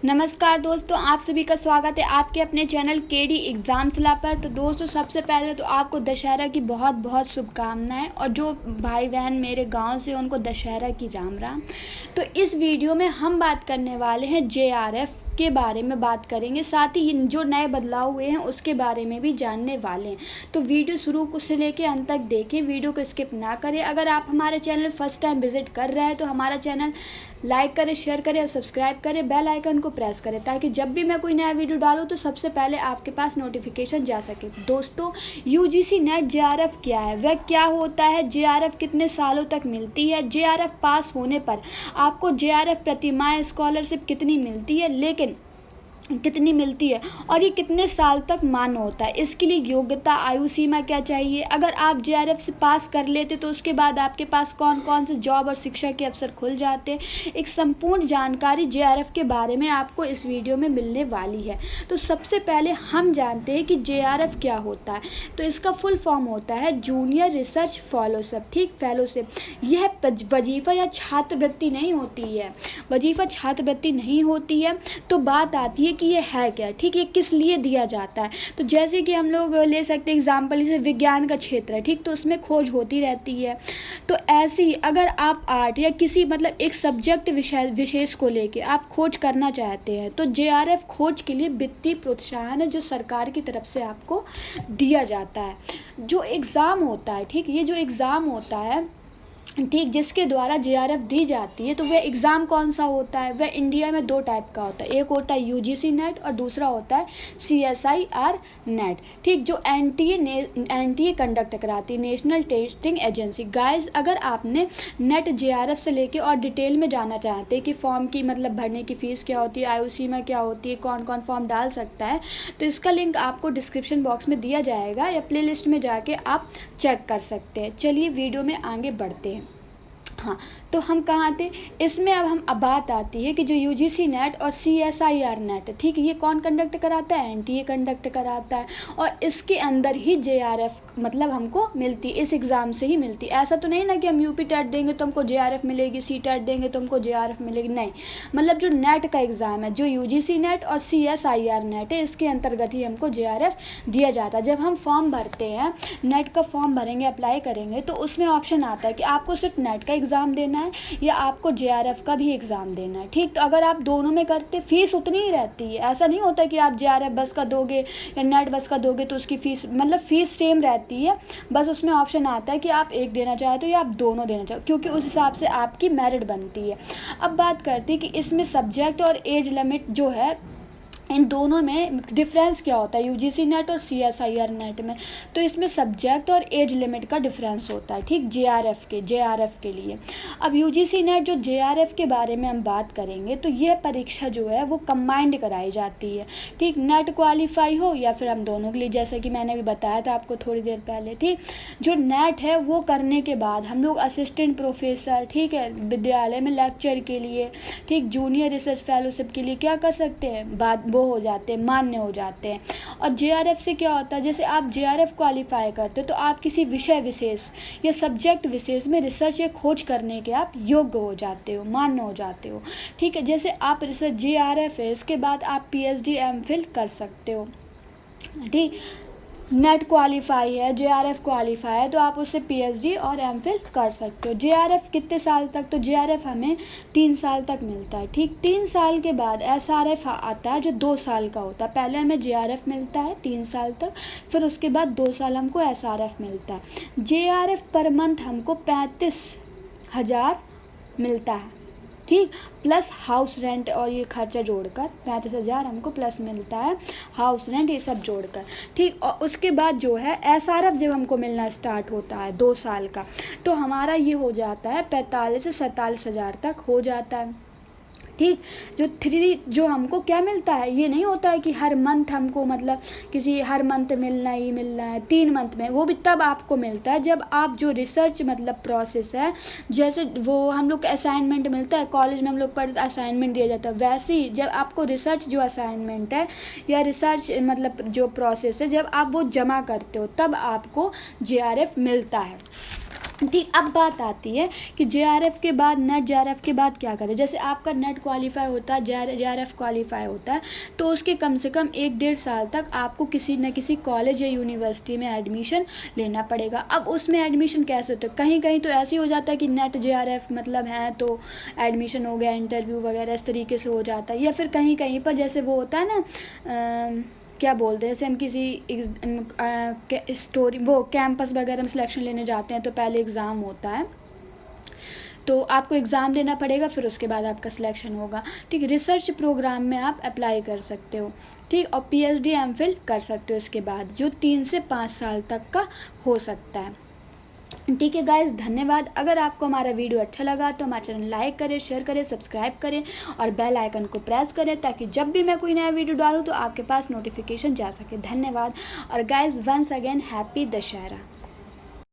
नमस्कार दोस्तों, आप सभी का स्वागत है आपके अपने चैनल केडी एग्ज़ाम सलाह पर। तो दोस्तों, सबसे पहले तो आपको दशहरा की बहुत बहुत शुभकामनाएं, और जो भाई बहन मेरे गांव से उनको दशहरा की राम राम। तो इस वीडियो में हम बात करने वाले हैं जेआरएफ के बारे में बात करेंगे, साथ ही जो नए बदलाव हुए हैं उसके बारे में भी जानने वाले हैं। तो वीडियो शुरू से लेकर अंत तक देखें, वीडियो को स्किप ना करें। अगर आप हमारे चैनल फर्स्ट टाइम विजिट कर रहे हैं तो हमारा चैनल लाइक करें, शेयर करें और सब्सक्राइब करें, बेल आइकन को प्रेस करें, ताकि जब भी मैं कोई नया वीडियो डालूं तो सबसे पहले आपके पास नोटिफिकेशन जा सके। दोस्तों, यूजीसी नेट जेआरएफ क्या है, वह क्या होता है, जेआरएफ कितने सालों तक मिलती है, जेआरएफ पास होने पर आपको जेआरएफ प्रतिमाह स्कॉलरशिप कितनी मिलती है, लेकिन कितनी मिलती है, और ये कितने साल तक मान्य होता है, इसके लिए योग्यता आयु सीमा क्या चाहिए, अगर आप जेआरएफ से पास कर लेते तो उसके बाद आपके पास कौन कौन से जॉब और शिक्षा के अवसर खुल जाते हैं। एक संपूर्ण जानकारी जेआरएफ के बारे में आपको इस वीडियो में मिलने वाली है। तो सबसे पहले हम जानते हैं कि जेआरएफ क्या होता है। तो इसका फुल फॉर्म होता है जूनियर रिसर्च फेलोशिप। ठीक, फेलोशिप यह वजीफ़ा या छात्रवृत्ति नहीं होती है, वजीफ़ा छात्रवृत्ति नहीं होती है। तो बात आती है कि ये है क्या। ठीक, ये किस लिए दिया जाता है। तो जैसे कि हम लोग ले सकते हैं एग्जाम्पल, जैसे विज्ञान का क्षेत्र है, ठीक, तो उसमें खोज होती रहती है। तो ऐसे ही अगर आप आर्ट या किसी एक सब्जेक्ट विशेष को लेके आप खोज करना चाहते हैं तो जेआरएफ खोज के लिए वित्तीय प्रोत्साहन है जो सरकार की तरफ से आपको दिया जाता है। जो एग्ज़ाम होता है, ठीक, ये जो एग्ज़ाम होता है, ठीक, जिसके द्वारा जेआरएफ दी जाती है, तो वह एग्ज़ाम कौन सा होता है, वह इंडिया में दो टाइप का होता है। एक होता है यूजीसी नेट और दूसरा होता है सीएसआईआर नेट। ठीक, जो एनटीए कंडक्ट कराती है, नेशनल टेस्टिंग एजेंसी। गाइस, अगर आपने नेट जेआरएफ से लेके और डिटेल में जानना चाहते हैं कि फॉर्म की भरने की फ़ीस क्या होती है, आयु सीमा क्या होती है, कौन कौन फॉर्म डाल सकता है, तो इसका लिंक आपको डिस्क्रिप्शन बॉक्स में दिया जाएगा या प्ले लिस्ट में जाके आप चेक कर सकते हैं। चलिए वीडियो में आगे बढ़ते हैं। हाँ, तो हम कहाँ थे, इसमें अब बात आती है कि जो यूजीसी नेट और सीएसआईआर नेट है, ठीक, ये कौन कंडक्ट कराता है, एनटीए कंडक्ट कराता है, और इसके अंदर ही जेआरएफ हमको मिलती है, इस एग्ज़ाम से ही मिलती है। ऐसा तो नहीं ना कि हम यूपी टेट देंगे तो हमको जेआरएफ मिलेगी, सी टेट देंगे तो हमको जेआरएफ मिलेगी, नहीं। जो नेट का एग्ज़ाम है, जो यूजीसी नेट और सीएसआईआर नेट है, इसके अंतर्गत ही हमको जेआरएफ दिया जाता है। जब हम फॉर्म भरते हैं, नेट का फॉर्म भरेंगे, अप्लाई करेंगे, तो उसमें ऑप्शन आता है कि आपको सिर्फ नेट का एग्ज़ाम देना है या आपको जेआरएफ का भी एग्ज़ाम देना है। ठीक, तो अगर आप दोनों में करते, फीस उतनी ही रहती है। ऐसा नहीं होता कि आप जेआरएफ बस का दोगे या नेट बस का दोगे तो उसकी फ़ीस फ़ीस सेम रहती है। बस उसमें ऑप्शन आता है कि आप एक देना चाहते हो या आप दोनों देना चाहते हो, क्योंकि उस हिसाब से आपकी मेरिट बनती है। अब बात करते हैं कि इसमें सब्जेक्ट और एज लिमिट जो है, इन दोनों में डिफरेंस क्या होता है, यूजीसी नेट और सीएसआईआर नेट में। तो इसमें सब्जेक्ट और एज लिमिट का डिफरेंस होता है, ठीक, जेआरएफ के लिए। अब यूजीसी नेट जो जेआरएफ के बारे में हम बात करेंगे, तो यह परीक्षा जो है वो कंबाइंड कराई जाती है। ठीक, नेट क्वालिफाई हो या फिर हम दोनों के लिए, जैसे कि मैंने भी बताया था आपको थोड़ी देर पहले। ठीक, जो नेट है वो करने के बाद हम लोग असिस्टेंट प्रोफेसर, ठीक है, विद्यालय में लेक्चर के लिए, ठीक, जूनियर रिसर्च फेलोशिप के लिए क्या कर सकते हैं, हो जाते हैं, मान्य हो जाते हैं। और जेआरएफ से क्या होता है, जैसे आप जेआरएफ क्वालिफाई करते हो तो आप किसी विषय विशेष या सब्जेक्ट विशेष में रिसर्च या खोज करने के आप योग्य हो जाते हो, मान्य हो जाते हो। ठीक है, जैसे आप रिसर्च जेआरएफ है, इसके बाद आप पीएचडी एमफिल कर सकते हो। ठीक, नेट क्वालिफाई है, जेआरएफ क्वालिफाई है, तो आप उससे पीएचडी और एमफिल कर सकते हो। जेआरएफ कितने साल तक, तो जेआरएफ हमें 3 साल तक मिलता है। ठीक, 3 साल के बाद एसआरएफ आता है जो 2 साल का होता है। पहले हमें जेआरएफ मिलता है 3 साल तक, फिर उसके बाद 2 साल हमको एसआरएफ मिलता है। जेआरएफ पर मंथ हमको 35,000 मिलता है। ठीक, प्लस हाउस रेंट और ये खर्चा जोड़कर 35,000 हमको प्लस मिलता है, हाउस रेंट ये सब जोड़कर। ठीक, और उसके बाद जो है एसआरएफ जब हमको मिलना स्टार्ट होता है 2 साल का, तो हमारा ये हो जाता है 45 से 47,000 तक हो जाता है। ठीक, जो हमको क्या मिलता है, ये नहीं होता है कि हर मंथ हमको किसी हर मंथ मिलना ही मिलना है, 3 मंथ में, वो भी तब आपको मिलता है जब आप जो रिसर्च प्रोसेस है, जैसे वो हम लोग को असाइनमेंट मिलता है कॉलेज में, हम लोग पर असाइनमेंट दिया जाता है, वैसे ही जब आपको रिसर्च जो असाइनमेंट है या रिसर्च जो प्रोसेस है, जब आप वो जमा करते हो तब आपको जेआरएफ मिलता है। ठीक, अब बात आती है कि जेआरएफ के बाद, नेट जेआरएफ के बाद क्या करें। जैसे आपका नेट क्वालिफाई होता है, जेआरएफ क्वालिफाई होता है, तो उसके कम से कम 1-1.5 साल तक आपको किसी न किसी कॉलेज या यूनिवर्सिटी में एडमिशन लेना पड़ेगा। अब उसमें एडमिशन कैसे होता है, कहीं कहीं तो ऐसे ही हो जाता है कि नेट जेआरएफ मतलब है तो एडमिशन हो गया, इंटरव्यू वगैरह इस तरीके से हो जाता है। या फिर कहीं कहीं पर जैसे वो होता है ना, क्या बोलते हैं, जैसे हम किसी स्टोरी वो कैंपस वगैरह में सिलेक्शन लेने जाते हैं तो पहले एग्ज़ाम होता है, तो आपको एग्ज़ाम देना पड़ेगा, फिर उसके बाद आपका सिलेक्शन होगा। ठीक, रिसर्च प्रोग्राम में आप अप्लाई कर सकते हो। ठीक, और पीएचडी एमफिल कर सकते हो इसके बाद, जो 3 से 5 साल तक का हो सकता है। ठीक है गाइस, धन्यवाद। अगर आपको हमारा वीडियो अच्छा लगा तो हमारा चैनल लाइक करें, शेयर करें, सब्सक्राइब करें और बेल आइकन को प्रेस करें, ताकि जब भी मैं कोई नया वीडियो डालूँ तो आपके पास नोटिफिकेशन जा सके। धन्यवाद। और guys, once again happy Dussehra.